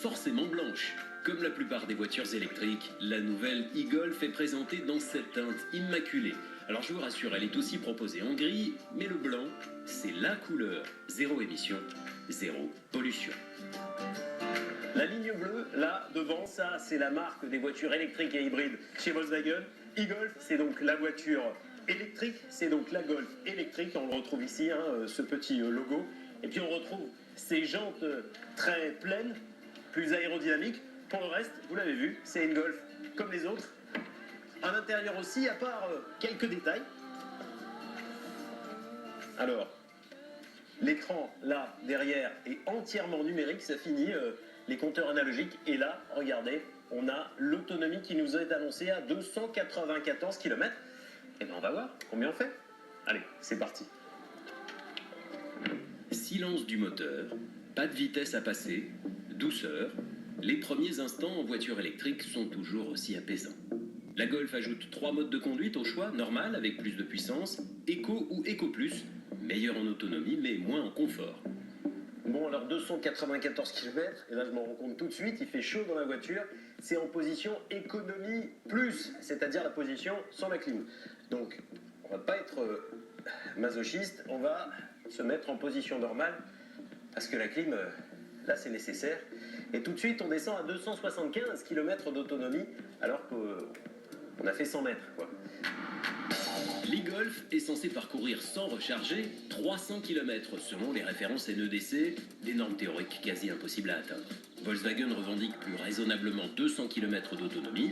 forcément blanche. Comme la plupart des voitures électriques, la nouvelle e-Golf est présentée dans cette teinte immaculée. Alors je vous rassure, elle est aussi proposée en gris, mais le blanc, c'est la couleur. Zéro émission, zéro pollution. La ligne bleue, là, devant, ça, c'est la marque des voitures électriques et hybrides chez Volkswagen. e-Golf, c'est donc la voiture électrique, c'est donc la Golf électrique. On le retrouve ici, ce petit logo. Et puis on retrouve ces jantes très pleines, plus aérodynamiques. Pour le reste, vous l'avez vu, c'est une Golf comme les autres. À l'intérieur aussi, à part quelques détails. Alors, l'écran, là, derrière, est entièrement numérique, ça finit les compteurs analogiques. Et là, regardez, on a l'autonomie qui nous est annoncée à 294 km. Et bien, on va voir combien on fait. Allez, c'est parti. Silence du moteur, pas de vitesse à passer, douceur. Les premiers instants en voiture électrique sont toujours aussi apaisants. La Golf ajoute 3 modes de conduite au choix, normal avec plus de puissance, Eco ou Eco Plus, meilleur en autonomie mais moins en confort. Bon, alors 294 km, et là je m'en rends compte tout de suite, il fait chaud dans la voiture, c'est en position économie plus, c'est-à-dire la position sans la clim. Donc, on va pas être masochiste, on va se mettre en position normale, parce que la clim, là c'est nécessaire. Et tout de suite, on descend à 275 km d'autonomie, alors qu'on a fait 100 mètres, quoi. L'e-Golf est censé parcourir sans recharger 300 km selon les références NEDC, des normes théoriques quasi impossibles à atteindre. Volkswagen revendique plus raisonnablement 200 km d'autonomie.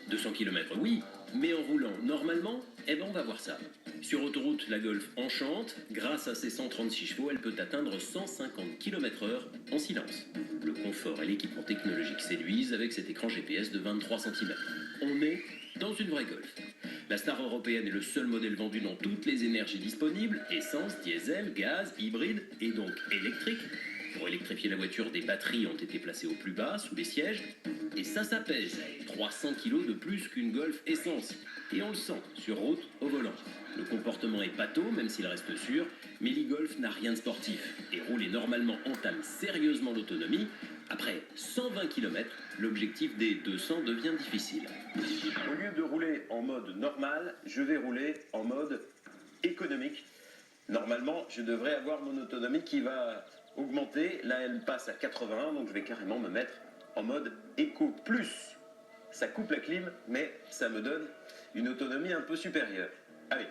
200 km oui, mais en roulant normalement, on va voir ça. Sur autoroute, la Golf enchante. Grâce à ses 136 chevaux, elle peut atteindre 150 km/h en silence. Le confort et l'équipement technologique séduisent avec cet écran GPS de 23 cm. On est dans une vraie Golf. La star européenne est le seul modèle vendu dans toutes les énergies disponibles, essence, diesel, gaz, hybride et donc électrique. Pour électrifier la voiture, des batteries ont été placées au plus bas, sous les sièges. Et ça pèse 300 kg de plus qu'une Golf essence. Et on le sent, sur route, au volant. Le comportement est pâteau, même s'il reste sûr, mais l'e-Golf n'a rien de sportif. Et rouler normalement entame sérieusement l'autonomie. Après 120 km, l'objectif des 200 devient difficile. Au lieu de rouler en mode normal, je vais rouler en mode économique. Normalement, je devrais avoir mon autonomie qui va augmenter. Là, elle passe à 81, donc je vais carrément me mettre en mode Eco Plus. Ça coupe la clim, mais ça me donne une autonomie un peu supérieure. Allez.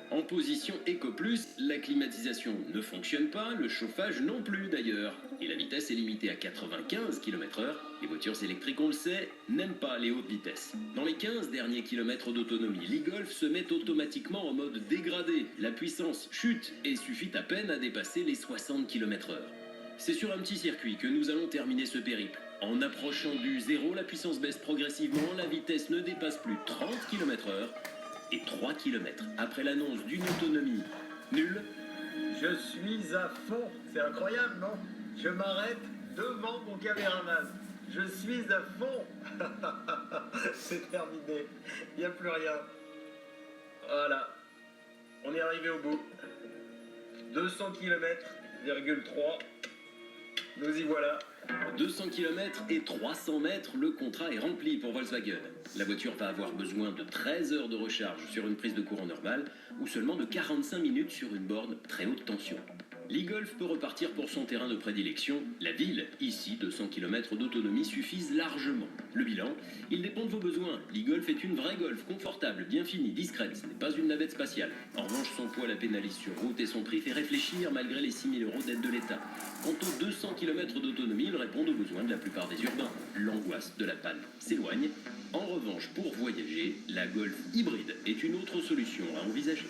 En position Eco Plus, la climatisation ne fonctionne pas, le chauffage non plus d'ailleurs. Et la vitesse est limitée à 95 km/h. Les voitures électriques, on le sait, n'aiment pas les hautes vitesses. Dans les 15 derniers kilomètres d'autonomie, l'e-Golf se met automatiquement en mode dégradé. La puissance chute et suffit à peine à dépasser les 60 km/h. C'est sur un petit circuit que nous allons terminer ce périple. En approchant du zéro, la puissance baisse progressivement, la vitesse ne dépasse plus 30 km/h. Et 3 km après l'annonce d'une autonomie nulle. Je suis à fond, c'est incroyable, non? Je m'arrête devant mon caméraman. Je suis à fond. C'est terminé, il n'y a plus rien. Voilà, on est arrivé au bout. 200 km,3. Nous y voilà. 200 km et 300 mètres, le contrat est rempli pour Volkswagen. La voiture va avoir besoin de 13 heures de recharge sur une prise de courant normale ou seulement de 45 minutes sur une borne très haute tension. L'e-Golf peut repartir pour son terrain de prédilection, la ville. Ici, 200 km d'autonomie suffisent largement. Le bilan, il dépend de vos besoins. L'e-Golf est une vraie Golf, confortable, bien finie, discrète. Ce n'est pas une navette spatiale. En revanche, son poids la pénalise sur route et son prix fait réfléchir malgré les 6 000 € d'aide de l'État. Quant aux 200 km d'autonomie, ils répondent aux besoins de la plupart des urbains. L'angoisse de la panne s'éloigne. En revanche, pour voyager, la Golf hybride est une autre solution à envisager.